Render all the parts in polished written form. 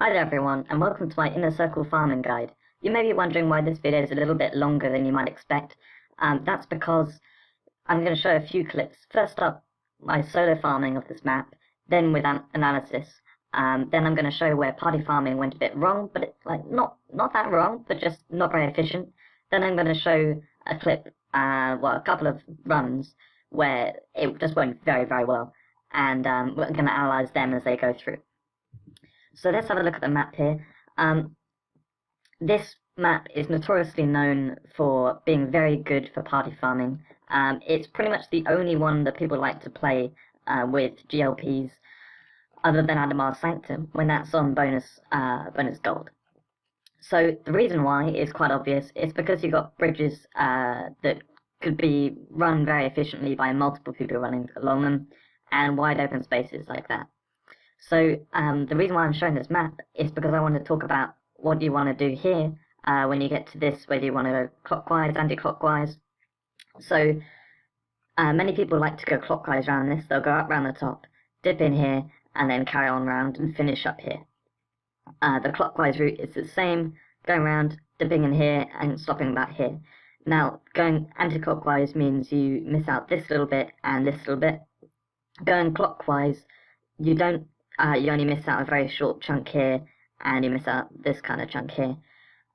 Hi there everyone, and welcome to my Inner Circle farming guide. You may be wondering why this video is a little bit longer than you might expect. That's because I'm going to show a few clips. First up, my solo farming of this map, then with analysis. Then I'm going to show where party farming went a bit wrong, but it's not that wrong, but just not very efficient. Then I'm going to show a clip, a couple of runs where it just went very, very well, and we're going to analyze them as they go through. So let's have a look at the map here. This map is notoriously known for being very good for party farming. It's pretty much the only one that people like to play with GLPs, other than Adamar's Sanctum, when that's on bonus gold. So the reason why is quite obvious. It's because you've got bridges that could be run very efficiently by multiple people running along them, and wide open spaces like that. So the reason why I'm showing this map is because I want to talk about what you want to do here when you get to this, whether you want to go clockwise, anti-clockwise. So many people like to go clockwise around this. They'll go up around the top, dip in here, and then carry on round and finish up here. The clockwise route is the same, going around, dipping in here, and stopping about here. Now, going anti-clockwise means you miss out this little bit and this little bit. Going clockwise, you only miss out a very short chunk here, and you miss out this kind of chunk here.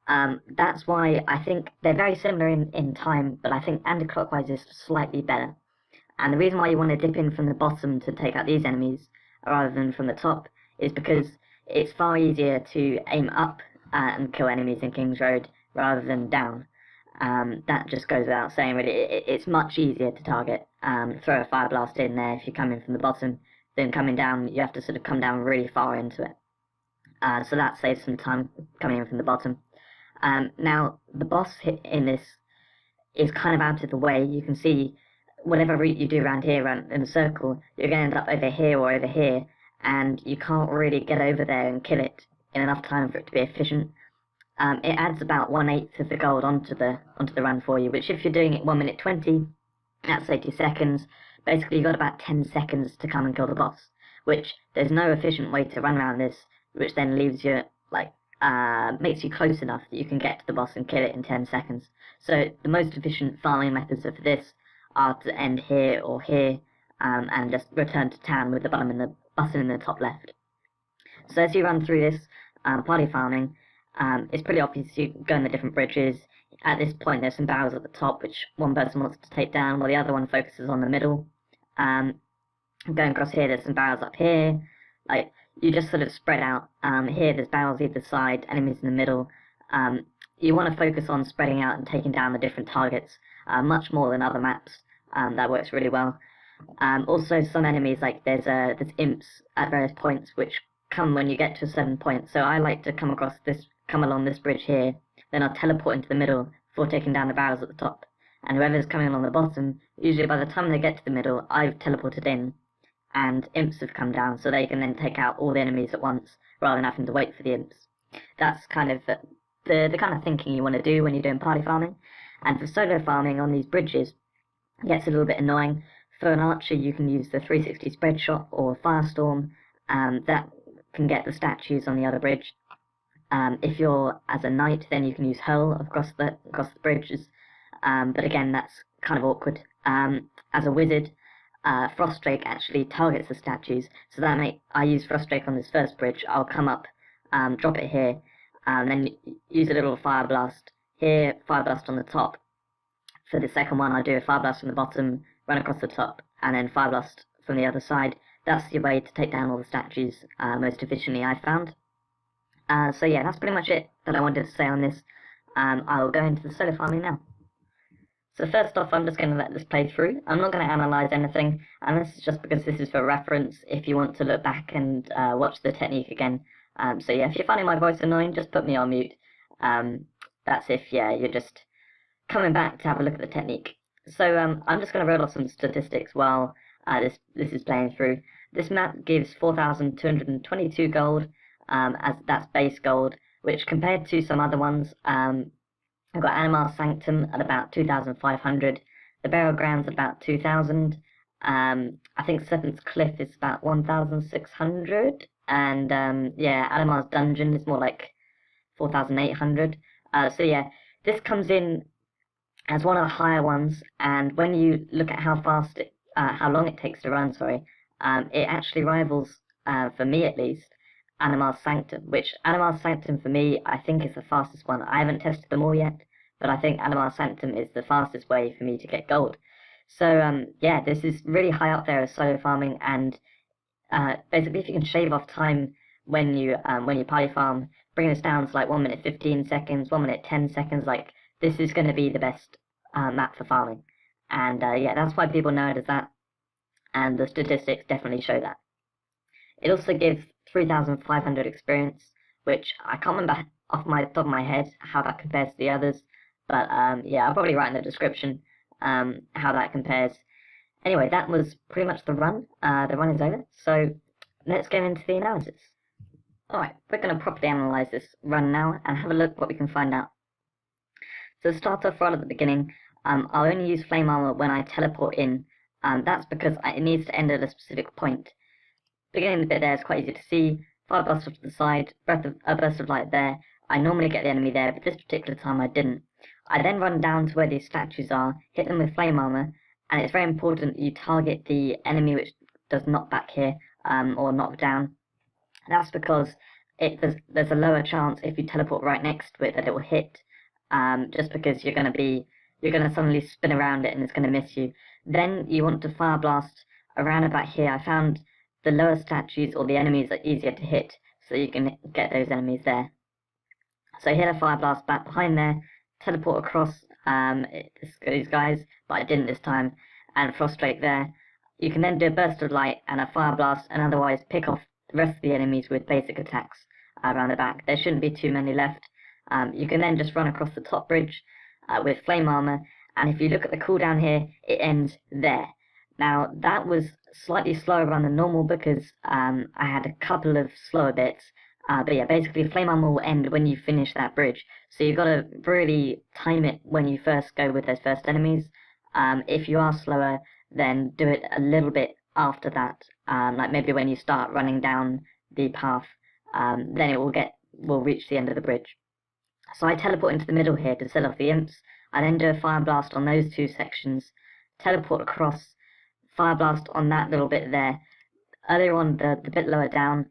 That's why I think they're very similar in time, but I think anti-clockwise is slightly better. And the reason why you want to dip in from the bottom to take out these enemies, rather than from the top, is because it's far easier to aim up and kill enemies in King's Road, rather than down. That just goes without saying, really. It's much easier to target. Throw a fire blast in there if you come in from the bottom. Then coming down, you have to sort of come down really far into it. So that saves some time coming in from the bottom. Now, the boss hit in this is kind of out of the way. You can see whatever route you do around here, around in a circle, you're going to end up over here or over here, and you can't really get over there and kill it in enough time for it to be efficient. It adds about 1/8 of the gold onto the run for you, which if you're doing it 1 minute 20, that's 80 seconds. Basically, you've got about 10 seconds to come and kill the boss, which there's no efficient way to run around this, which then leaves you, makes you close enough that you can get to the boss and kill it in 10 seconds. So the most efficient farming methods of this are to end here or here, and just return to town with the button in the top left. So as you run through this party farming, it's pretty obvious you go in the different bridges. At this point, there's some barrels at the top, which one person wants to take down, while the other one focuses on the middle. Going across here, there's some barrels up here. You just sort of spread out. Here, there's barrels either side, enemies in the middle. You want to focus on spreading out and taking down the different targets, much more than other maps. That works really well. Also, some enemies, there's imps at various points, which come when you get to a certain point. So I like to come along this bridge here, then I'll teleport into the middle before taking down the barrels at the top. And whoever's coming along the bottom, usually by the time they get to the middle, I've teleported in, and imps have come down, so they can then take out all the enemies at once, rather than having to wait for the imps. That's kind of the kind of thinking you want to do when you're doing party farming. And for solo farming on these bridges, it gets a little bit annoying. For an archer, you can use the 360 spread shot or firestorm, that can get the statues on the other bridge. If you're as a knight, then you can use hurl across the bridges. But again, that's kind of awkward. As a wizard, Frostdrake actually targets the statues, so I use Frostdrake on this first bridge. I'll come up, drop it here, then use a little fire blast here, fire blast on the top. For the second one, I'll do a fire blast from the bottom, run across the top, and then fire blast from the other side. That's the way to take down all the statues most efficiently, I've found. So yeah, that's pretty much it that I wanted to say on this. I'll go into the solo farming now. So first off, I'm just going to let this play through. I'm not going to analyze anything, and this is just because this is for reference if you want to look back and watch the technique again. So yeah, if you're finding my voice annoying, just put me on mute. That's if, you're just coming back to have a look at the technique. So I'm just going to roll off some statistics while this is playing through. This map gives 4,222 gold, as that's base gold, which compared to some other ones, I've got Adamar's Sanctum at about 2,500, the Burial Ground's at about 2,000, I think Serpent's Cliff is about 1,600, and yeah, Adamar's dungeon is more like 4,800. So yeah, this comes in as one of the higher ones, and when you look at how long it takes to run, sorry, it actually rivals, for me at least, Animal's Sanctum, which Animal's Sanctum for me, I think is the fastest one. I haven't tested them all yet, but I think Animal's Sanctum is the fastest way for me to get gold. So yeah, this is really high up there as solo farming, and basically if you can shave off time when you party farm, bring this down to like 1 minute 15 seconds, 1 minute 10 seconds, like this is going to be the best map for farming. And yeah, that's why people know it as that, and the statistics definitely show that. It also gives 3,500 experience, which I can't remember off my top of my head how that compares to the others, but yeah, I'll probably write in the description how that compares. Anyway, that was pretty much the run. The run is over, so let's get into the analysis. Alright, we're going to properly analyze this run now and have a look what we can find out. So to start off right at the beginning, I'll only use flame armor when I teleport in. That's because it needs to end at a specific point. Beginning the bit there is quite easy to see. Fire blast off to the side, a burst of light there. I normally get the enemy there, but this particular time I didn't. I then run down to where these statues are, hit them with flame armor, and it's very important that you target the enemy which does knockback here, or knock down. That's because there's a lower chance if you teleport right next to it that it will hit, just because you're going to suddenly spin around it and it's going to miss you. Then you want to fire blast around about here. I found the lower statues or the enemies are easier to hit, so you can get those enemies there. So hit a fire blast back behind there, teleport across these guys, but I didn't this time, and prostrate there. You can then do a burst of light and a fire blast, and otherwise pick off the rest of the enemies with basic attacks around the back. There shouldn't be too many left. You can then just run across the top bridge with flame armor, and if you look at the cooldown here, it ends there. Now that was slightly slower run than normal because I had a couple of slower bits, but yeah, basically flame armor will end when you finish that bridge, so you've got to really time it when you first go with those first enemies. If you are slower, then do it a little bit after that, like maybe when you start running down the path, then it will reach the end of the bridge. So I teleport into the middle here to set off the imps. I then do a fire blast on those two sections, teleport across, fire blast on that little bit there. Earlier on, the bit lower down,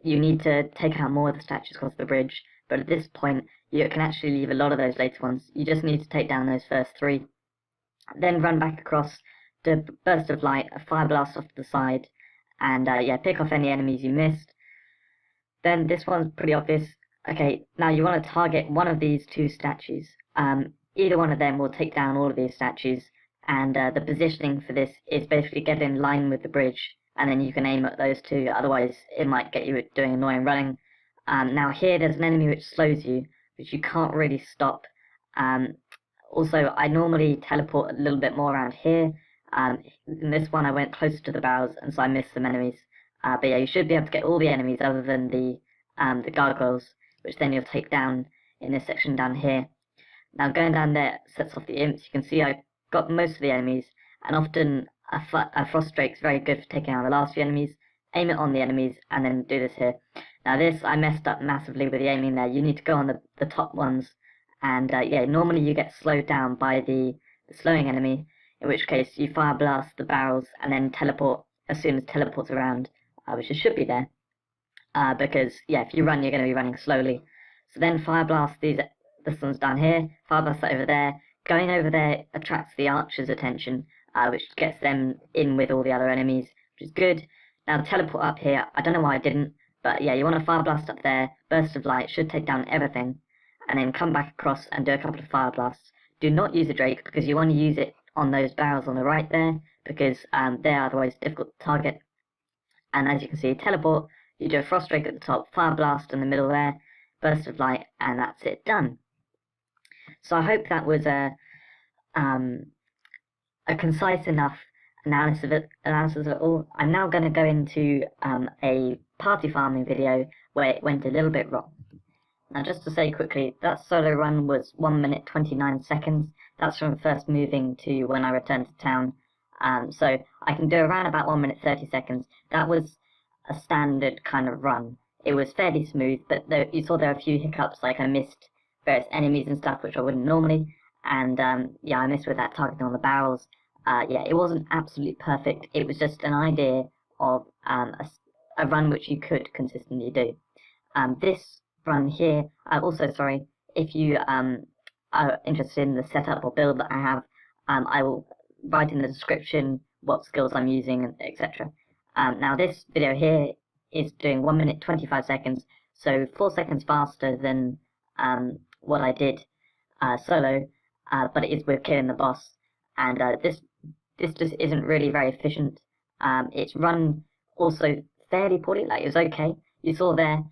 you need to take out more of the statues across the bridge, but at this point, you can actually leave a lot of those later ones. You just need to take down those first three. Then run back across, do a burst of light, a fire blast off to the side, and yeah, pick off any enemies you missed. Then this one's pretty obvious. Okay, now you want to target one of these two statues. Either one of them will take down all of these statues, and the positioning for this is basically get in line with the bridge, and then you can aim at those two, otherwise it might get you doing annoying running. Now here there's an enemy which slows you, which you can't really stop. Also, I normally teleport a little bit more around here. In this one I went closer to the barrels, and so I missed some enemies. But yeah, you should be able to get all the enemies other than the gargoyles, which then you'll take down in this section down here. Now going down there sets off the imps. You can see I got most of the enemies, and often a frost drake is very good for taking out the last few enemies. Aim it on the enemies, and then do this here. Now this, I messed up massively with the aiming there. You need to go on the top ones, and yeah, normally you get slowed down by the slowing enemy, in which case you fire blast the barrels and then teleport as soon as teleports around, which it should be there. Because yeah, if you run, you're going to be running slowly. So then fire blast this one's down here, fire blast that over there. Going over there attracts the archer's attention, which gets them in with all the other enemies, which is good. Now teleport up here, I don't know why I didn't, but yeah, you want to fire blast up there, burst of light, should take down everything, and then come back across and do a couple of fire blasts. Do not use a drake, because you want to use it on those barrels on the right there, because they're otherwise difficult to target. And as you can see, teleport, you do a frost drake at the top, fire blast in the middle there, burst of light, and that's it, done. So I hope that was a concise enough analysis of it all. I'm now going to go into a party farming video where it went a little bit wrong. Now just to say quickly, that solo run was 1 minute 29 seconds. That's from first moving to when I returned to town. So I can do around about 1 minute 30 seconds. That was a standard kind of run. It was fairly smooth, but you saw there were a few hiccups, like I missed various enemies and stuff, which I wouldn't normally. And yeah, I missed with that targeting on the barrels. Yeah, it wasn't absolutely perfect. It was just an idea of a run which you could consistently do. This run here, also sorry, if you are interested in the setup or build that I have, I will write in the description what skills I'm using, etc. Now this video here is doing 1 minute 25 seconds, so 4 seconds faster than what I did solo, but it is with killing the boss, and this just isn't really very efficient. It's run also fairly poorly, like it was okay. You saw there,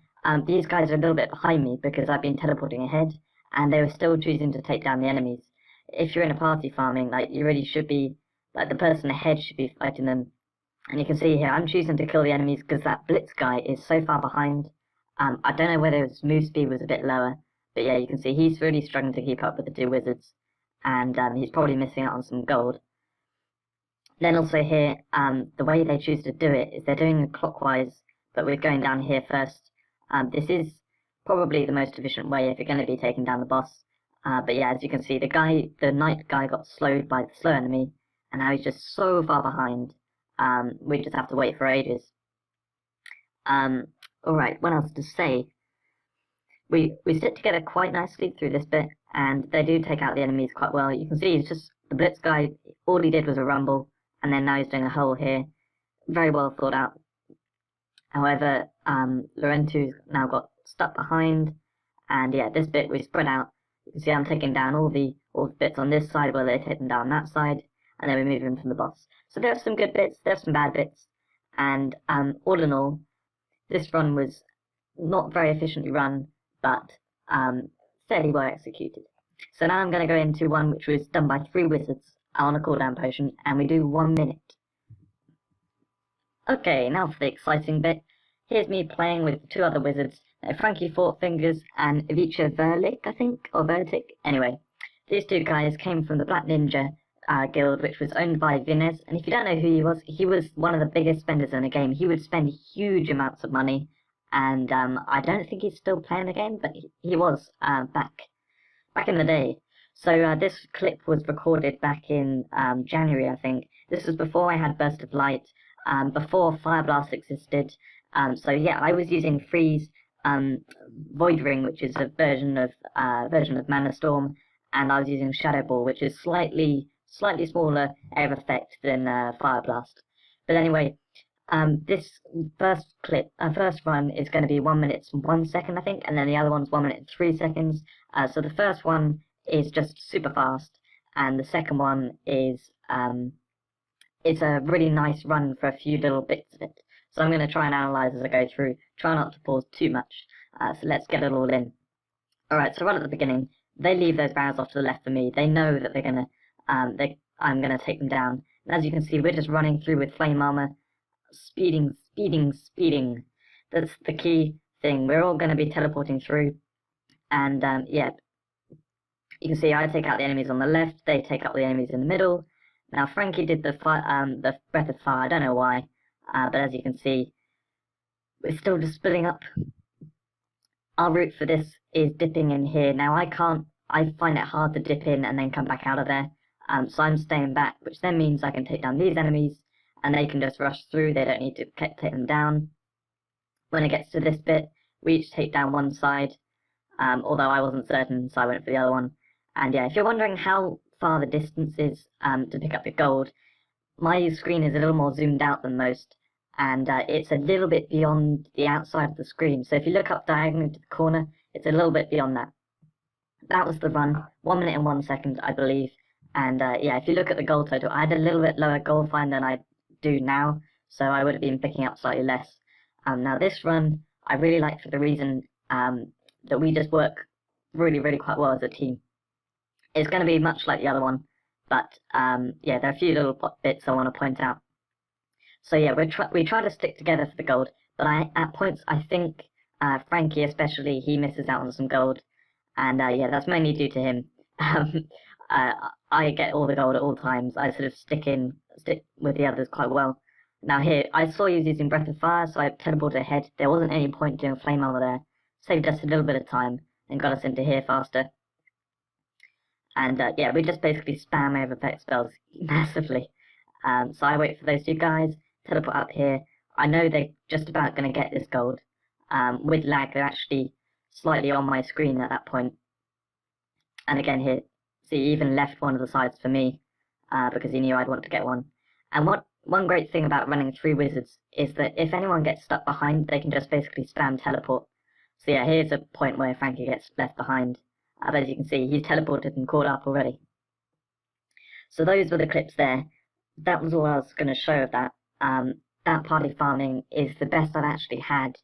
these guys are a little bit behind me because I've been teleporting ahead, and they were still choosing to take down the enemies. If you're in a party farming, like you really should be, like the person ahead should be fighting them. And you can see here, I'm choosing to kill the enemies because that blitz guy is so far behind. I don't know whether his move speed was a bit lower, but yeah, you can see he's really struggling to keep up with the two wizards, and he's probably missing out on some gold. Then also here, the way they choose to do it is they're doing it clockwise, but we're going down here first. This is probably the most efficient way if you're going to be taking down the boss. But yeah, as you can see, the knight guy got slowed by the slow enemy, and now he's just so far behind. We just have to wait for ages. Alright, what else to say? We sit together quite nicely through this bit, and they do take out the enemies quite well. You can see he's just, the blitz guy, all he did was a rumble, and then now he's doing a hole here. Very well thought out. However, Lorento's now got stuck behind, and yeah, this bit we spread out. You can see I'm taking down all the bits on this side while they're taking down that side, and then we move in from the boss. So there's some good bits, there's some bad bits, and all in all, this run was not very efficiently run, but fairly well executed. So now I'm going to go into one which was done by 3 wizards on a cooldown potion, and we do 1 minute. Okay, now for the exciting bit. Here's me playing with 2 other wizards, Frankie Fortfingers and Ivica Verlick, I think, or Vertic. Anyway, these 2 guys came from the Black Ninja guild, which was owned by Vinez, and if you don't know who he was one of the biggest spenders in the game. He would spend huge amounts of money, and I don't think he's still playing the game, but he was back in the day. So this clip was recorded back in January, I think. This was before I had Burst of Light, before Fire Blast existed. So yeah, I was using Freeze, Void Ring, which is a version of Mana Storm, and I was using Shadow Ball, which is slightly smaller air effect than Fire Blast. But anyway, this first run is going to be 1 minute 1 second, I think, and then the other one's 1 minute 3 seconds. So the first one is just super fast, and the second one is it's a really nice run for a few little bits of it. So I'm going to try and analyze as I go through, try not to pause too much. So let's get it all in. Alright, so right at the beginning, they leave those barrels off to the left for me. They know that they're gonna, I'm gonna take them down. And as you can see, we're just running through with flame armor, speeding. That's the key thing. We're all gonna be teleporting through, and yeah, you can see I take out the enemies on the left. They take out the enemies in the middle. Now Frankie did the breath of fire. I don't know why, but as you can see, we're still just splitting up. Our route for this is dipping in here. Now I find it hard to dip in and then come back out of there. So I'm staying back, which then means I can take down these enemies, and they can just rush through. They don't need to take them down. When it gets to this bit, we each take down one side, although I wasn't certain, so I went for the other one. And yeah, if you're wondering how far the distance is to pick up the gold, my screen is a little more zoomed out than most, and it's a little bit beyond the outside of the screen. So if you look up diagonally to the corner, it's a little bit beyond that. That was the run, 1 minute and 1 second, I believe. And yeah, if you look at the gold total, I had a little bit lower gold find than I do now, so I would have been picking up slightly less. Now this run, I really like for the reason that we just work really quite well as a team. It's going to be much like the other one, but yeah, there are a few little bits I want to point out. So yeah, we try to stick together for the gold, but at points I think Frankie especially, he misses out on some gold, and yeah, that's mainly due to him. I get all the gold at all times. I sort of stick with the others quite well, Now here, I saw you using Breath of Fire, so I teleported ahead. There wasn't any point doing Flame Armor there. Saved us a little bit of time and got us into here faster. And yeah, we just basically spam over effect spells massively. So I wait for those two guys, teleport up here. I know they're just about going to get this gold. With lag, they're actually slightly on my screen at that point. And again here, see, he even left one of the sides for me, because he knew I'd want to get one. And one great thing about running 3 wizards is that if anyone gets stuck behind, they can just basically spam teleport. So yeah, here's a point where Frankie gets left behind. But as you can see, he's teleported and caught up already. So those were the clips there. That was all I was going to show of that. That party farming is the best I've actually had.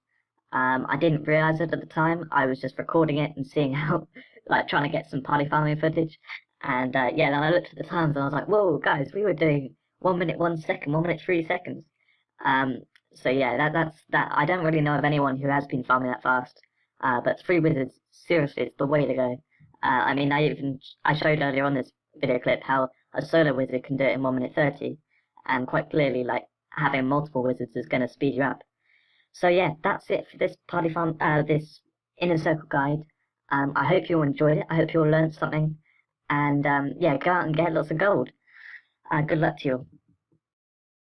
I didn't realize it at the time. I was just recording it and seeing how, like, trying to get some party farming footage. And yeah, then I looked at the times and I was like, whoa, guys, we were doing 1 minute 1 second, 1 minute 3 seconds. So yeah, that's that. I don't really know of anyone who has been farming that fast. But 3 wizards, seriously, it's the way to go. I mean, I showed earlier on this video clip how a solo wizard can do it in 1 minute 30, and quite clearly, like, having multiple wizards is going to speed you up. So yeah, that's it for this party farm, this inner circle guide. I hope you all enjoyed it. I hope you all learned something, and yeah, go out and get lots of gold. Good luck to you all.